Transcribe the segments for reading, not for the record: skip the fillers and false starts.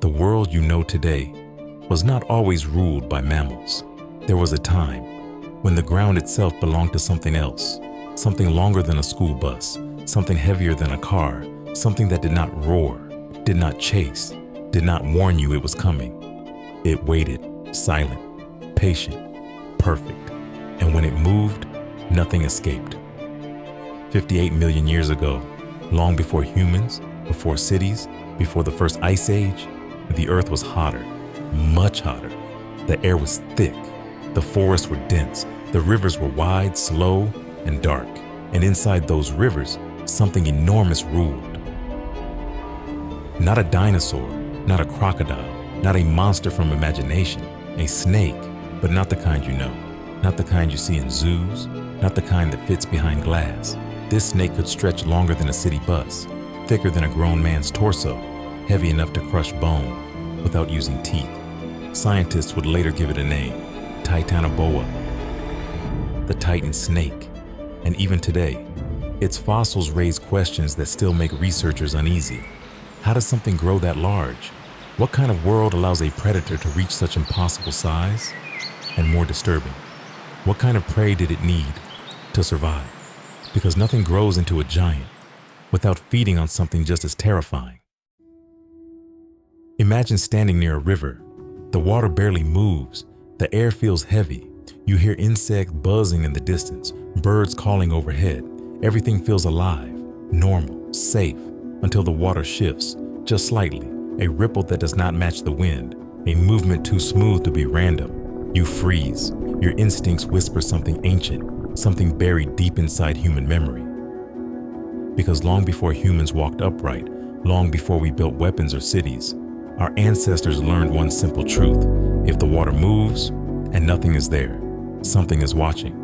The world you know today was not always ruled by mammals. There was a time when the ground itself belonged to something else, something longer than a school bus, something heavier than a car, something that did not roar, did not chase, did not warn you it was coming. It waited, silent, patient, perfect, and when it moved, nothing escaped. 58 million years ago, long before humans, before cities, before the first ice age, the earth was hotter, much hotter. The air was thick, the forests were dense, the rivers were wide, slow, and dark, and inside those rivers, something enormous ruled. Not a dinosaur, not a crocodile, not a monster from imagination, a snake, but not the kind you know, not the kind you see in zoos, not the kind that fits behind glass. This snake could stretch longer than a city bus, thicker than a grown man's torso, heavy enough to crush bone without using teeth. Scientists would later give it a name, Titanoboa, the Titan snake. And even today, its fossils raise questions that still make researchers uneasy. How does something grow that large? What kind of world allows a predator to reach such impossible size? And more disturbing, what kind of prey did it need to survive? Because nothing grows into a giant without feeding on something just as terrifying. Imagine standing near a river. The water barely moves. The air feels heavy. You hear insects buzzing in the distance, birds calling overhead. Everything feels alive, normal, safe, until the water shifts, just slightly, a ripple that does not match the wind, a movement too smooth to be random. You freeze. Your instincts whisper something ancient, something buried deep inside human memory. Because long before humans walked upright, long before we built weapons or cities, our ancestors learned one simple truth. If the water moves and nothing is there, something is watching.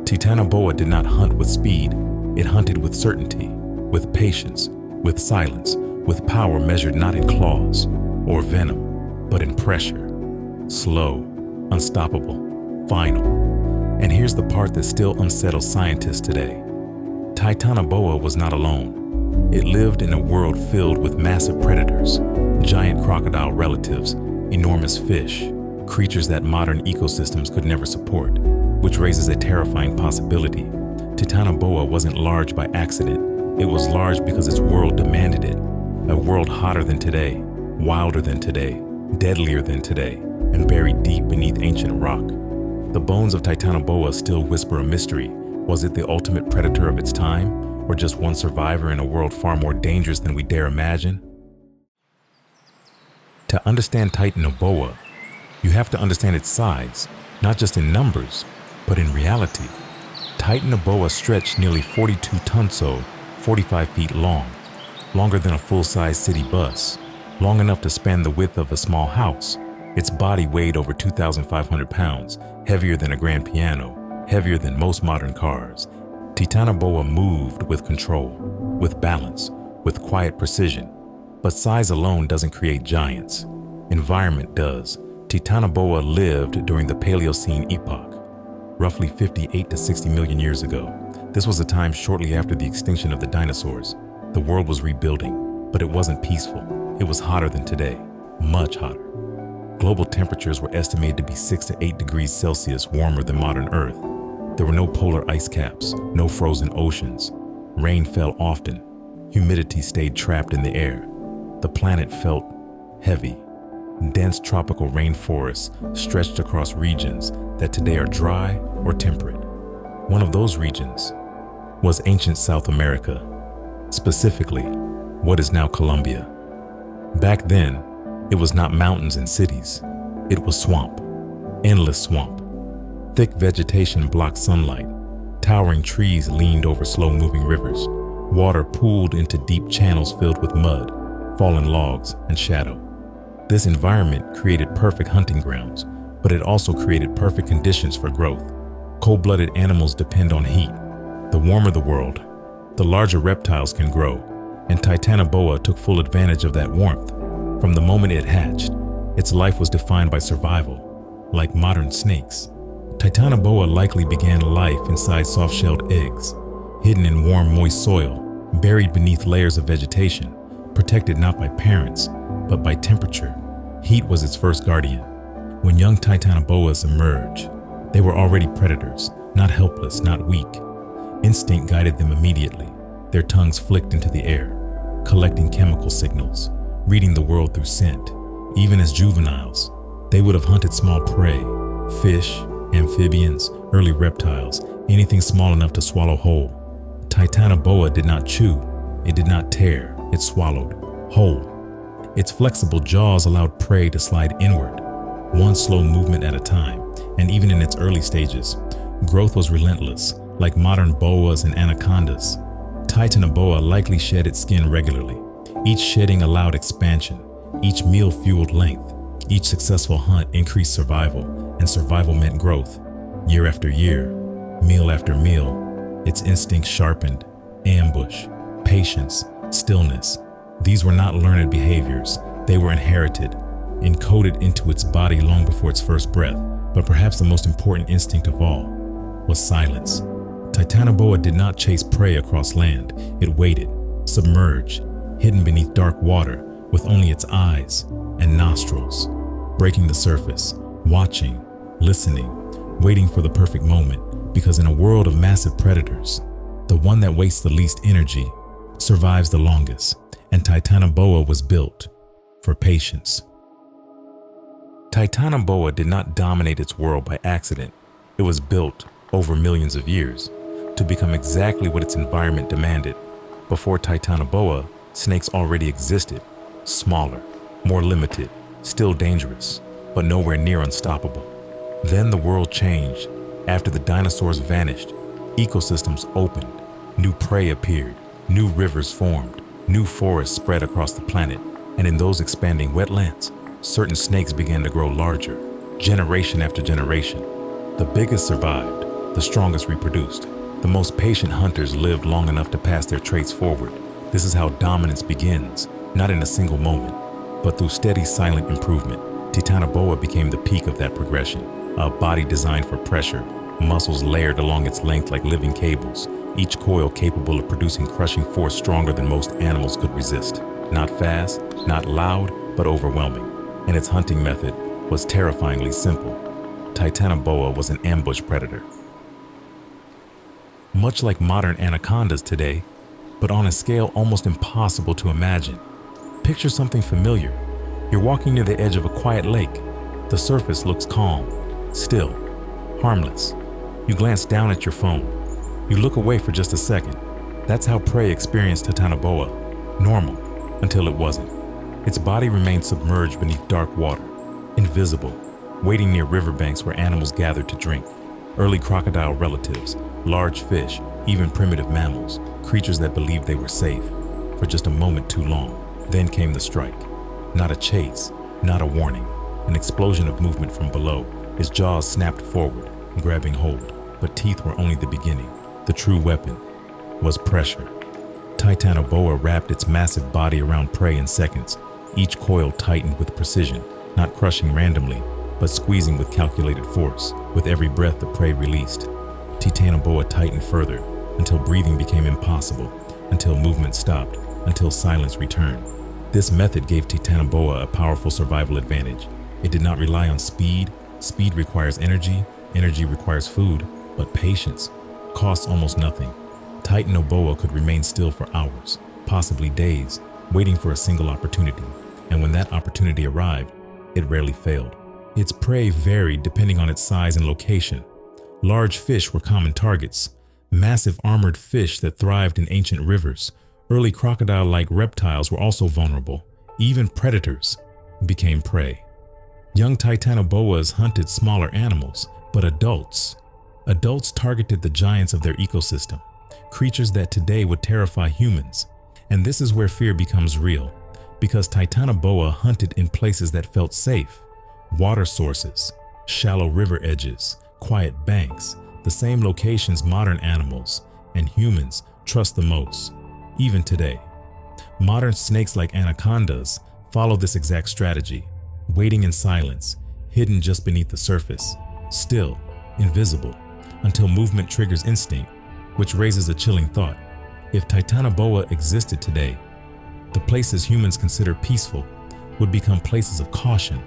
Titanoboa did not hunt with speed. It hunted with certainty, with patience, with silence, with power measured not in claws or venom, but in pressure. Slow, unstoppable, final. And here's the part that still unsettles scientists today. Titanoboa was not alone. It lived in a world filled with massive predators, giant crocodile relatives, enormous fish, creatures that modern ecosystems could never support, which raises a terrifying possibility. Titanoboa wasn't large by accident. It was large because its world demanded it. A world hotter than today, wilder than today, deadlier than today, and buried deep beneath ancient rock. The bones of Titanoboa still whisper a mystery. Was it the ultimate predator of its time, or just one survivor in a world far more dangerous than we dare imagine? To understand Titanoboa, you have to understand its size, not just in numbers, but in reality. Titanoboa stretched nearly 42 tons, 45 feet long, longer than a full-size city bus, long enough to span the width of a small house. Its body weighed over 2,500 pounds, heavier than a grand piano, heavier than most modern cars. Titanoboa moved with control, with balance, with quiet precision. But size alone doesn't create giants. Environment does. Titanoboa lived during the Paleocene epoch, roughly 58 to 60 million years ago. This was a time shortly after the extinction of the dinosaurs. The world was rebuilding, but it wasn't peaceful. It was hotter than today, much hotter. Global temperatures were estimated to be 6 to 8 degrees Celsius warmer than modern Earth. There were no polar ice caps, no frozen oceans. Rain fell often. Humidity stayed trapped in the air. The planet felt heavy. Dense tropical rainforests stretched across regions that today are dry or temperate. One of those regions was ancient South America, specifically what is now Colombia. Back then, it was not mountains and cities. It was swamp, endless swamp. Thick vegetation blocked sunlight. Towering trees leaned over slow-moving rivers. Water pooled into deep channels filled with mud, fallen logs, and shadow. This environment created perfect hunting grounds, but it also created perfect conditions for growth. Cold-blooded animals depend on heat. The warmer the world, the larger reptiles can grow, and Titanoboa took full advantage of that warmth. From the moment it hatched, its life was defined by survival, like modern snakes. Titanoboa likely began life inside soft-shelled eggs, hidden in warm, moist soil, buried beneath layers of vegetation, protected not by parents, but by temperature, Heat was its first guardian. When young Titanoboas emerged, they were already predators, not helpless, not weak. Instinct guided them immediately. Their tongues flicked into the air, collecting chemical signals, reading the world through scent. Even as juveniles, they would have hunted small prey, fish, amphibians, early reptiles, anything small enough to swallow whole. Titanoboa did not chew, it did not tear, it swallowed whole. Its flexible jaws allowed prey to slide inward, one slow movement at a time, and even in its early stages, growth was relentless, like modern boas and anacondas. Titanoboa likely shed its skin regularly. Each shedding allowed expansion, each meal fueled length, each successful hunt increased survival, and survival meant growth. Year after year, meal after meal, its instincts sharpened, ambush, patience, stillness. These were not learned behaviors, they were inherited, encoded into its body long before its first breath. But perhaps the most important instinct of all was silence. Titanoboa did not chase prey across land, it waited, submerged, hidden beneath dark water with only its eyes and nostrils, breaking the surface, watching, listening, waiting for the perfect moment, because in a world of massive predators, the one that wastes the least energy survives the longest, and Titanoboa was built for patience. Titanoboa did not dominate its world by accident. It was built over millions of years to become exactly what its environment demanded. Before Titanoboa, snakes already existed, smaller, more limited, still dangerous, but nowhere near unstoppable. Then the world changed. After the dinosaurs vanished, ecosystems opened, new prey appeared, new rivers formed, new forests spread across the planet, and in those expanding wetlands, certain snakes began to grow larger, generation after generation. The biggest survived, the strongest reproduced. The most patient hunters lived long enough to pass their traits forward. This is how dominance begins, not in a single moment, but through steady, silent improvement. Titanoboa became the peak of that progression, a body designed for pressure, muscles layered along its length like living cables, each coil capable of producing crushing force stronger than most animals could resist. Not fast, not loud, but overwhelming. And its hunting method was terrifyingly simple. Titanoboa was an ambush predator. Much like modern anacondas today, but on a scale almost impossible to imagine. Picture something familiar. You're walking near the edge of a quiet lake. The surface looks calm, still, harmless. You glance down at your phone. You look away for just a second. That's how prey experienced Titanoboa. Normal, until it wasn't. Its body remained submerged beneath dark water, invisible, waiting near riverbanks where animals gathered to drink. Early crocodile relatives, large fish, even primitive mammals, creatures that believed they were safe, for just a moment too long. Then came the strike. Not a chase, not a warning, an explosion of movement from below. His jaws snapped forward, grabbing hold, but teeth were only the beginning. The true weapon was pressure. Titanoboa wrapped its massive body around prey in seconds. Each coil tightened with precision, not crushing randomly, but squeezing with calculated force. With every breath the prey released, Titanoboa tightened further, until breathing became impossible, until movement stopped, until silence returned. This method gave Titanoboa a powerful survival advantage. It did not rely on speed. Speed requires energy, energy requires food, but patience costs almost nothing. Titanoboa could remain still for hours, possibly days, waiting for a single opportunity, and when that opportunity arrived, it rarely failed. Its prey varied depending on its size and location. Large fish were common targets, massive armored fish that thrived in ancient rivers. Early crocodile-like reptiles were also vulnerable. Even predators became prey. Young Titanoboas hunted smaller animals, but adults targeted the giants of their ecosystem, creatures that today would terrify humans. And this is where fear becomes real, because Titanoboa hunted in places that felt safe. Water sources, shallow river edges, quiet banks, the same locations modern animals and humans trust the most, even today. Modern snakes like anacondas follow this exact strategy, waiting in silence, hidden just beneath the surface, still, invisible, until movement triggers instinct, which raises a chilling thought. If Titanoboa existed today, the places humans consider peaceful, would become places of caution,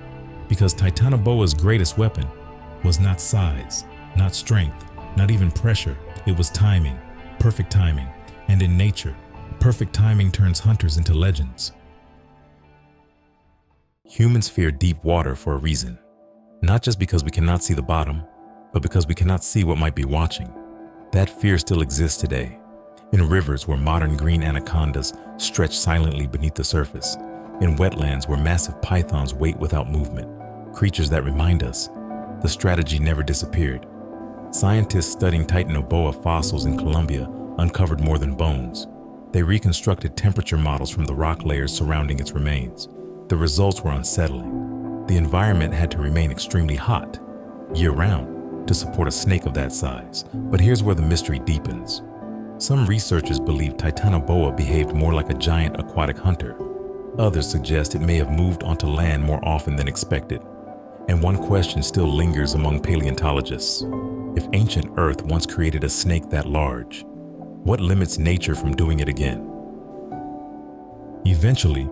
because Titanoboa's greatest weapon was not size, not strength, not even pressure. It was timing, perfect timing. And in nature, perfect timing turns hunters into legends. Humans fear deep water for a reason, not just because we cannot see the bottom, but because we cannot see what might be watching. That fear still exists today, in rivers where modern green anacondas stretch silently beneath the surface, in wetlands where massive pythons wait without movement, creatures that remind us the strategy never disappeared. Scientists studying Titanoboa fossils in Colombia uncovered more than bones. They reconstructed temperature models from the rock layers surrounding its remains. The results were unsettling. The environment had to remain extremely hot, year-round, to support a snake of that size. But here's where the mystery deepens. Some researchers believe Titanoboa behaved more like a giant aquatic hunter. Others suggest it may have moved onto land more often than expected. And one question still lingers among paleontologists. If ancient Earth once created a snake that large, what limits nature from doing it again? Eventually,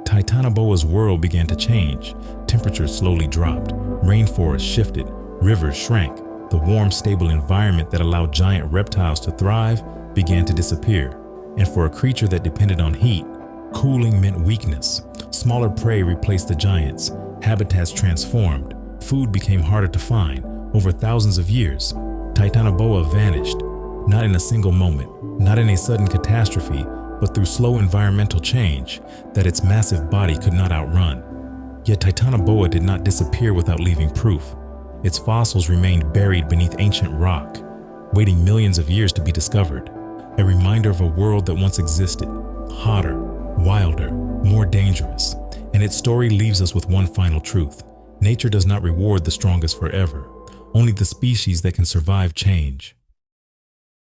Titanoboa's world began to change. Temperatures slowly dropped, rainforests shifted, rivers shrank. The warm, stable environment that allowed giant reptiles to thrive began to disappear. And for a creature that depended on heat, cooling meant weakness. Smaller prey replaced the giants. Habitats transformed. Food became harder to find. Over thousands of years, Titanoboa vanished, not in a single moment, not in a sudden catastrophe, but through slow environmental change that its massive body could not outrun. Yet Titanoboa did not disappear without leaving proof. Its fossils remained buried beneath ancient rock, waiting millions of years to be discovered. A reminder of a world that once existed, hotter, wilder, more dangerous. And its story leaves us with one final truth. Nature does not reward the strongest forever, only the species that can survive change.